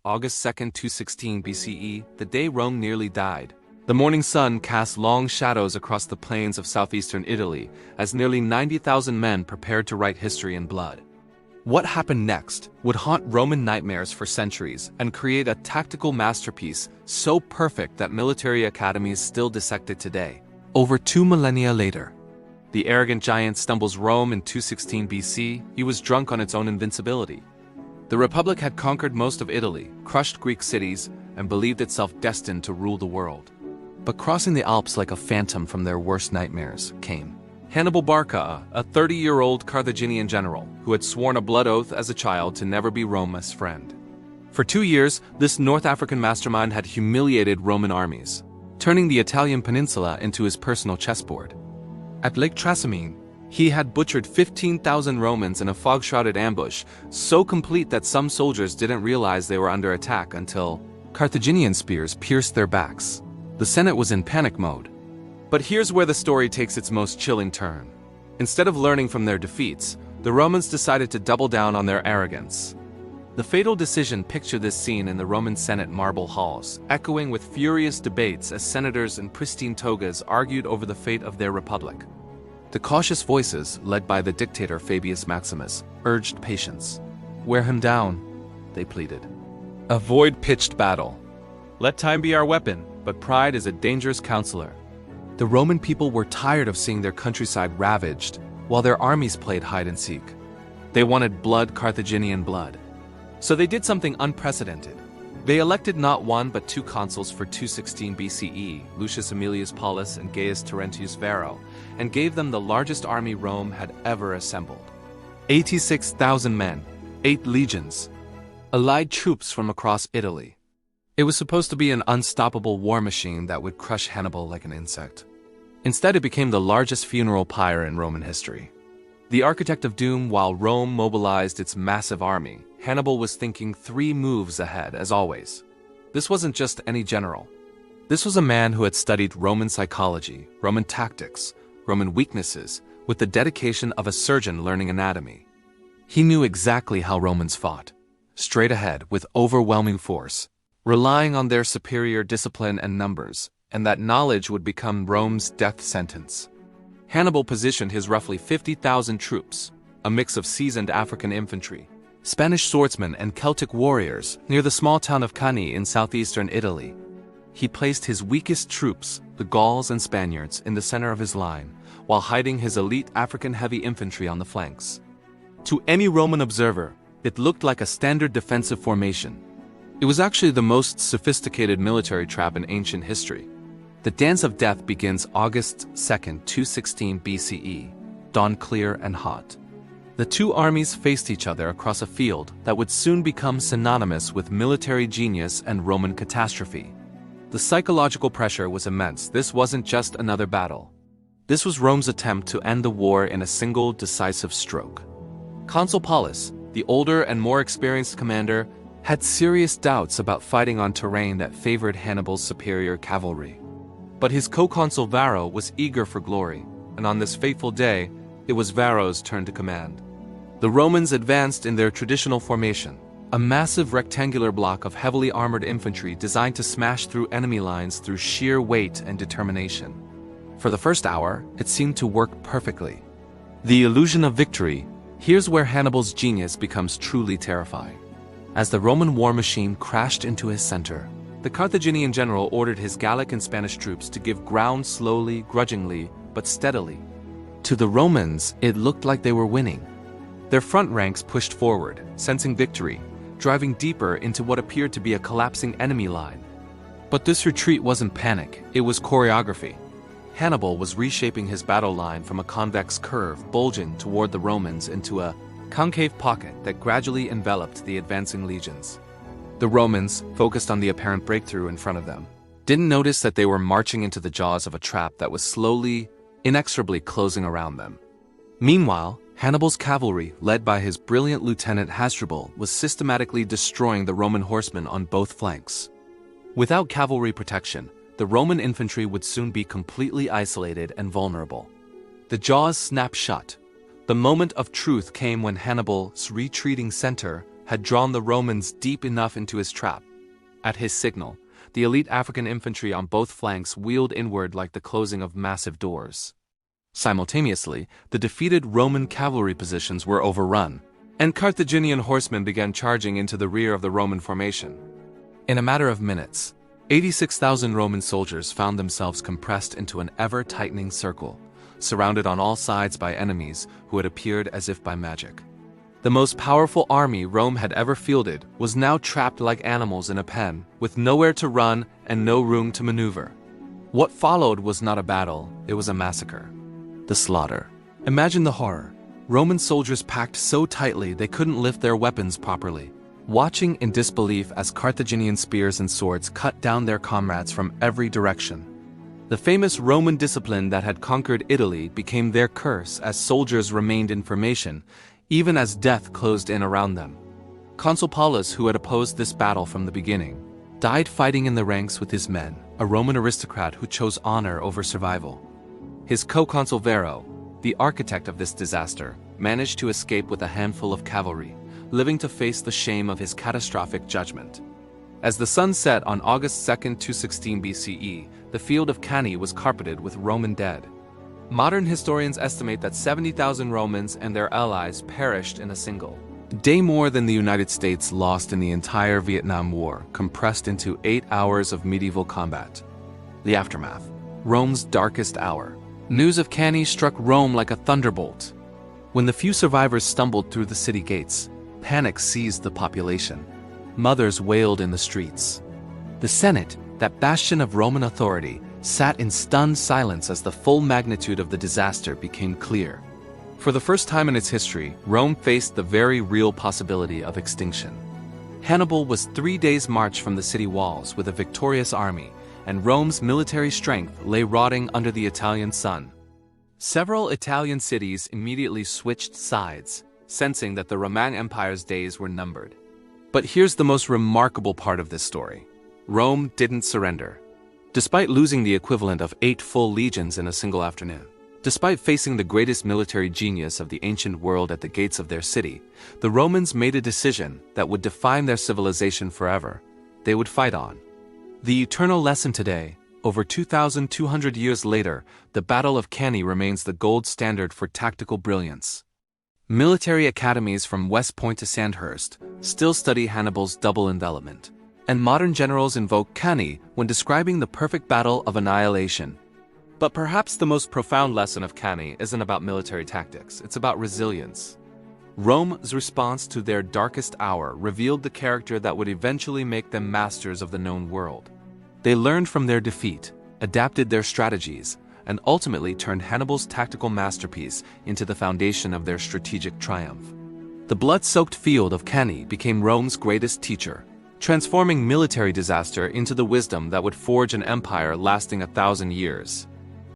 August 2nd, 216 BCE, the day Rome nearly died. The morning sun cast long shadows across the plains of southeastern Italy as nearly 90,000 men prepared to write history in blood. What happened next would haunt Roman nightmares for centuries and create a tactical masterpiece so perfect that military academies still dissect it today. Over 2 millennia later, the arrogant giant stumbles Rome in 216 BC. He was drunk on its own invincibility. The Republic had conquered most of Italy, crushed Greek cities, and believed itself destined to rule the world. But crossing the Alps like a phantom from their worst nightmares came Hannibal Barca, a 30-year-old Carthaginian general who had sworn a blood oath as a child to never be Rome's friend. For 2 years, this North African mastermind had humiliated Roman armies, turning the Italian peninsula into his personal chessboard. At Lake Trasimene, he had butchered 15,000 Romans in a fog-shrouded ambush, so complete that some soldiers didn't realize they were under attack until Carthaginian spears pierced their backs. The Senate was in panic mode. But here's where the story takes its most chilling turn. Instead of learning from their defeats, the Romans decided to double down on their arrogance. The fatal decision pictured this scene in the Roman Senate marble halls, echoing with furious debates as senators in pristine togas argued over the fate of their republic. The cautious voices, led by the dictator Fabius Maximus, urged patience. "Wear him down," they pleaded. "Avoid pitched battle. Let time be our weapon, but pride is a dangerous counselor." The Roman people were tired of seeing their countryside ravaged, while their armies played hide-and-seek. They wanted blood, Carthaginian blood. So they did something unprecedented. They elected not one but 2 consuls for 216 BCE, Lucius Aemilius Paulus and Gaius Terentius Varro, and gave them the largest army Rome had ever assembled. 86,000 men, 8 legions, allied troops from across Italy. It was supposed to be an unstoppable war machine that would crush Hannibal like an insect. Instead, it became the largest funeral pyre in Roman history. The architect of doom, while Rome mobilized its massive army, Hannibal was thinking 3 moves ahead, as always. This wasn't just any general. This was a man who had studied Roman psychology, Roman tactics, Roman weaknesses, with the dedication of a surgeon learning anatomy. He knew exactly how Romans fought, straight ahead with overwhelming force, relying on their superior discipline and numbers, and that knowledge would become Rome's death sentence. Hannibal positioned his roughly 50,000 troops, a mix of seasoned African infantry, Spanish swordsmen, and Celtic warriors, near the small town of Cannae in southeastern Italy. He placed his weakest troops, the Gauls and Spaniards, in the center of his line, while hiding his elite African heavy infantry on the flanks. To any Roman observer, it looked like a standard defensive formation. It was actually the most sophisticated military trap in ancient history. The Dance of Death begins August 2nd, 216 BCE, dawn clear and hot. The 2 armies faced each other across a field that would soon become synonymous with military genius and Roman catastrophe. The psychological pressure was immense. This wasn't just another battle. This was Rome's attempt to end the war in a single decisive stroke. Consul Paulus, the older and more experienced commander, had serious doubts about fighting on terrain that favored Hannibal's superior cavalry. But his co-consul Varro was eager for glory, and on this fateful day, it was Varro's turn to command. The Romans advanced in their traditional formation, a massive rectangular block of heavily armored infantry designed to smash through enemy lines through sheer weight and determination. For the first hour, it seemed to work perfectly. The illusion of victory, here's where Hannibal's genius becomes truly terrifying. As the Roman war machine crashed into his center, the Carthaginian general ordered his Gallic and Spanish troops to give ground slowly, grudgingly, but steadily. To the Romans, it looked like they were winning. Their front ranks pushed forward, sensing victory, driving deeper into what appeared to be a collapsing enemy line. But this retreat wasn't panic, it was choreography. Hannibal was reshaping his battle line from a convex curve bulging toward the Romans into a concave pocket that gradually enveloped the advancing legions. The Romans, focused on the apparent breakthrough in front of them, didn't notice that they were marching into the jaws of a trap that was slowly, inexorably closing around them. Meanwhile, Hannibal's cavalry, led by his brilliant lieutenant Hasdrubal, was systematically destroying the Roman horsemen on both flanks. Without cavalry protection, the Roman infantry would soon be completely isolated and vulnerable. The jaws snapped shut. The moment of truth came when Hannibal's retreating center had drawn the Romans deep enough into his trap. At his signal, the elite African infantry on both flanks wheeled inward like the closing of massive doors. Simultaneously, the defeated Roman cavalry positions were overrun, and Carthaginian horsemen began charging into the rear of the Roman formation. In a matter of minutes, 86,000 Roman soldiers found themselves compressed into an ever-tightening circle, surrounded on all sides by enemies who had appeared as if by magic. The most powerful army Rome had ever fielded was now trapped like animals in a pen, with nowhere to run and no room to maneuver. What followed was not a battle, it was a massacre. The slaughter. Imagine the horror. Roman soldiers packed so tightly they couldn't lift their weapons properly, watching in disbelief as Carthaginian spears and swords cut down their comrades from every direction. The famous Roman discipline that had conquered Italy became their curse as soldiers remained in formation, even as death closed in around them. Consul Paulus, who had opposed this battle from the beginning, died fighting in the ranks with his men, a Roman aristocrat who chose honor over survival. His co-consul Vero, the architect of this disaster, managed to escape with a handful of cavalry, living to face the shame of his catastrophic judgment. As the sun set on August 2, 216 BCE, the field of Cannae was carpeted with Roman dead. Modern historians estimate that 70,000 Romans and their allies perished in a single day, more than the United States lost in the entire Vietnam War, compressed into 8 hours of medieval combat. The aftermath. Rome's darkest hour. News of Cannae struck Rome like a thunderbolt. When the few survivors stumbled through the city gates, panic seized the population. Mothers wailed in the streets. The Senate, that bastion of Roman authority, sat in stunned silence as the full magnitude of the disaster became clear. For the first time in its history, Rome faced the very real possibility of extinction. Hannibal was 3 days' march from the city walls with a victorious army, and Rome's military strength lay rotting under the Italian sun. Several Italian cities immediately switched sides, sensing that the Roman Empire's days were numbered. But here's the most remarkable part of this story. Rome didn't surrender. Despite losing the equivalent of 8 full legions in a single afternoon, despite facing the greatest military genius of the ancient world at the gates of their city, the Romans made a decision that would define their civilization forever. They would fight on. The eternal lesson today, over 2,200 years later, the Battle of Cannae remains the gold standard for tactical brilliance. Military academies from West Point to Sandhurst still study Hannibal's double envelopment, and modern generals invoke Cannae when describing the perfect battle of annihilation. But perhaps the most profound lesson of Cannae isn't about military tactics, it's about resilience. Rome's response to their darkest hour revealed the character that would eventually make them masters of the known world. They learned from their defeat, adapted their strategies, and ultimately turned Hannibal's tactical masterpiece into the foundation of their strategic triumph. The blood-soaked field of Cannae became Rome's greatest teacher, transforming military disaster into the wisdom that would forge an empire lasting 1,000 years.